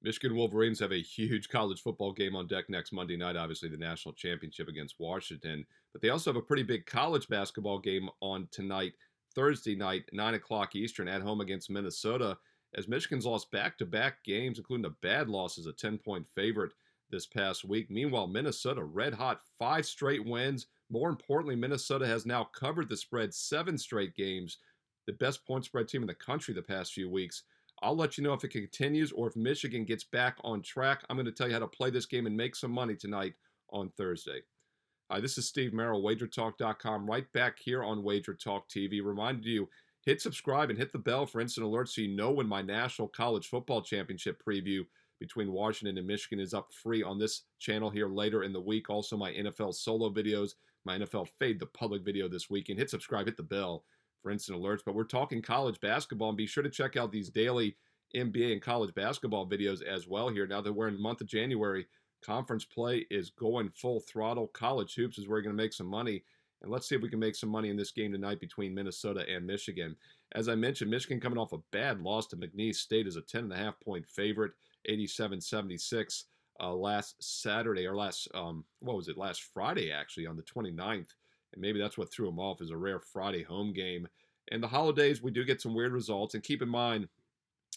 Michigan Wolverines have a huge college football game on deck next Monday night, obviously the national championship against Washington. But they also have a pretty big college basketball game on tonight, Thursday night, 9 o'clock Eastern, at home against Minnesota, as Michigan's lost back-to-back games, including a bad loss as a 10-point favorite this past week. Meanwhile, Minnesota red hot, 5 straight wins. More importantly, Minnesota has now covered the spread 7 straight games, the best point spread team in the country the past few weeks. I'll let you know if it continues or if Michigan gets back on track. I'm going to tell you how to play this game and make some money tonight on Thursday. Hi, this is Steve Merrill, WagerTalk.com, right back here on Wager Talk TV. Reminding you, hit subscribe and hit the bell for instant alerts so you know when my National College Football Championship preview between Washington and Michigan is up free on this channel here later in the week. Also, my NFL solo videos, my NFL Fade the Public video this weekend. Hit subscribe, hit the bell for instant alerts. But we're talking college basketball, and be sure to check out these daily NBA and college basketball videos as well here. Now that we're in the month of January, conference play is going full throttle. College hoops is where we're going to make some money. And let's see if we can make some money in this game tonight between Minnesota and Michigan. As I mentioned, Michigan coming off a bad loss to McNeese State as a 10.5-point favorite, 87-76 last Saturday, or last Friday actually, on the 29th. And maybe that's what threw them off, is a rare Friday home game. And the holidays, we do get some weird results. And keep in mind,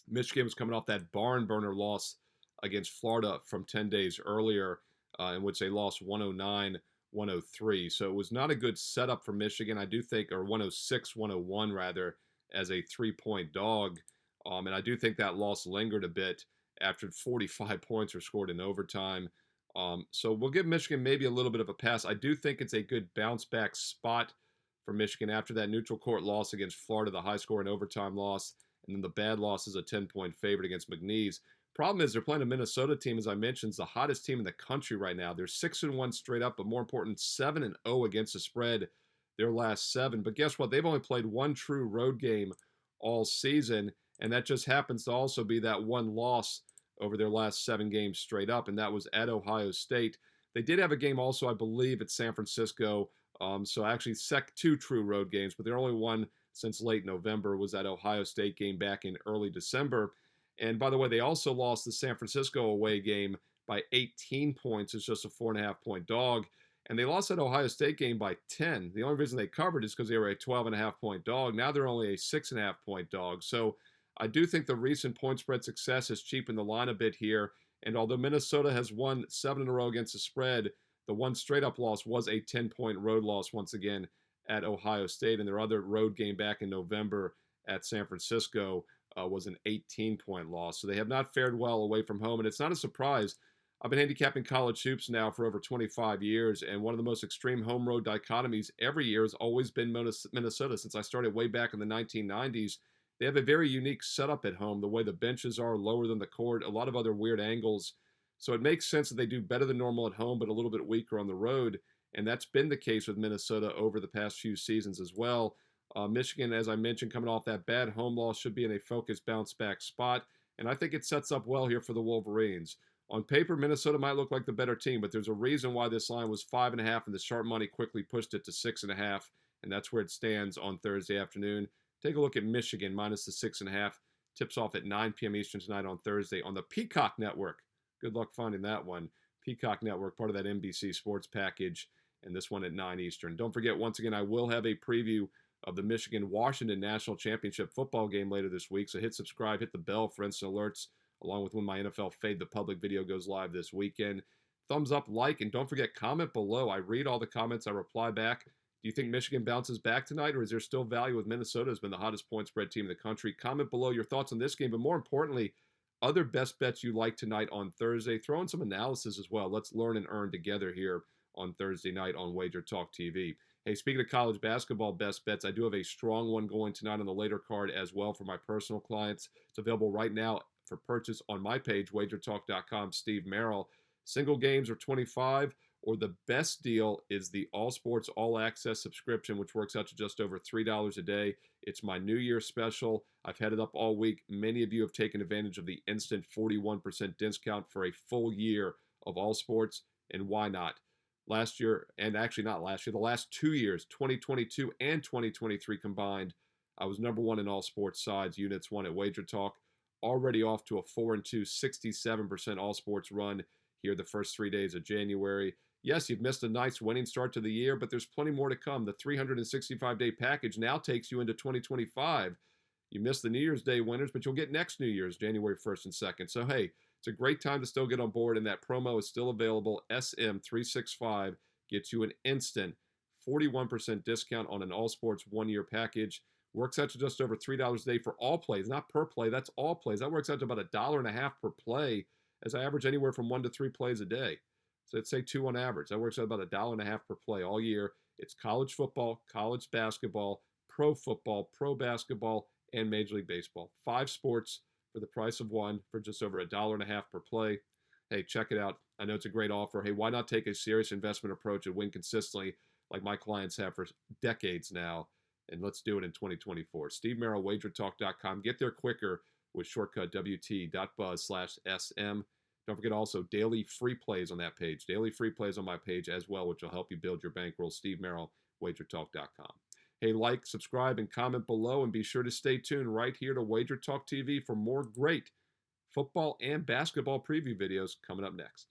Michigan was coming off that barn burner loss against Florida from 10 days earlier, in which they lost 109-103. So it was not a good setup for Michigan, I do think, or 106-101 rather, as a 3-point dog. And I do think that loss lingered a bit after 45 points were scored in overtime. So we'll give Michigan maybe a little bit of a pass. I do think it's a good bounce-back spot for Michigan after that neutral court loss against Florida, the high-scoring overtime loss, and then the bad loss is a 10-point favorite against McNeese. Problem is they're playing a Minnesota team, as I mentioned, is the hottest team in the country right now. They're 6-1 straight up, but more important, 7-0 against the spread their last 7. But guess what? They've only played one true road game all season, and that just happens to also be that one loss over their last 7 games straight up, and that was at Ohio State. They did have a game also, I believe, at San Francisco. So actually 2 true road games, but their only one since late November was that Ohio State game back in early December. And by the way, they also lost the San Francisco away game by 18 points. It's just a 4.5-point dog. And they lost that Ohio State game by 10. The only reason they covered is because they were a 12.5-point dog. Now they're only a 6.5-point dog. So I do think the recent point spread success has cheapened the line a bit here. And although Minnesota has won 7 in a row against the spread, the one straight-up loss was a 10-point road loss once again at Ohio State. And their other road game back in November at San Francisco was an 18-point loss. So they have not fared well away from home. And it's not a surprise. I've been handicapping college hoops now for over 25 years. And one of the most extreme home-road dichotomies every year has always been Minnesota. Since I started way back in the 1990s, they have a very unique setup at home. The way the benches are lower than the court, a lot of other weird angles. So it makes sense that they do better than normal at home, but a little bit weaker on the road. And that's been the case with Minnesota over the past few seasons as well. Michigan, as I mentioned, coming off that bad home loss, should be in a focused bounce-back spot. And I think it sets up well here for the Wolverines. On paper, Minnesota might look like the better team, but there's a reason why this line was 5.5, and the sharp money quickly pushed it to 6.5, and that's where it stands on Thursday afternoon. Take a look at Michigan minus the 6.5. Tips off at 9 p.m. Eastern tonight on Thursday on the Peacock Network. Good luck finding that one. Peacock Network, part of that NBC Sports package, and this one at 9 Eastern. Don't forget, once again, I will have a preview of the Michigan-Washington National Championship football game later this week. So hit subscribe, hit the bell for instant alerts, along with when my NFL Fade the Public video goes live this weekend. Thumbs up, like, and don't forget, comment below. I read all the comments. I reply back. Do you think Michigan bounces back tonight, or is there still value with Minnesota has been the hottest point spread team in the country? Comment below your thoughts on this game, but more importantly, other best bets you like tonight on Thursday. Throw in some analysis as well. Let's learn and earn together here on Thursday night on Wager Talk TV. Hey, speaking of college basketball best bets, I do have a strong one going tonight on the later card as well for my personal clients. It's available right now for purchase on my page, wagertalk.com, Steve Merrill. Single games are $25, or the best deal is the All Sports All Access subscription, which works out to just over $3 a day. It's my New Year special. I've had it up all week. Many of you have taken advantage of the instant 41% discount for a full year of All Sports, and why not? Last year, and actually not last year, the last 2 years, 2022 and 2023 combined, I was number one in all sports sides, units won at Wager Talk. already off to a 4-2, 67% all sports run here the first 3 days of January. Yes, you've missed a nice winning start to the year, but there's plenty more to come. The 365-day package now takes you into 2025. You missed the New Year's Day winners, but you'll get next New Year's, January 1st and 2nd. So, hey, it's a great time to still get on board, and that promo is still available. SM365 gets you an instant 41% discount on an all sports 1-year package. Works out to just over $3 a day for all plays, not per play. That's all plays. That works out to about $1.50 per play, as I average anywhere from 1 to 3 plays a day. So let's say 2 on average. That works out about $1.50 per play all year. It's college football, college basketball, pro football, pro basketball, and Major League Baseball. 5 sports for the price of 1 for just over $1.50 per play. Hey, check it out. I know it's a great offer. Hey, why not take a serious investment approach and win consistently like my clients have for decades now? And let's do it in 2024. Steve Merrill, wagertalk.com. Get there quicker with shortcut wt.buzz/SM. Don't forget also daily free plays on that page. Daily free plays on my page as well, which will help you build your bankroll. Steve Merrill, wagertalk.com. Hey, like, subscribe, and comment below, and be sure to stay tuned right here to Wager Talk TV for more great football and basketball preview videos coming up next.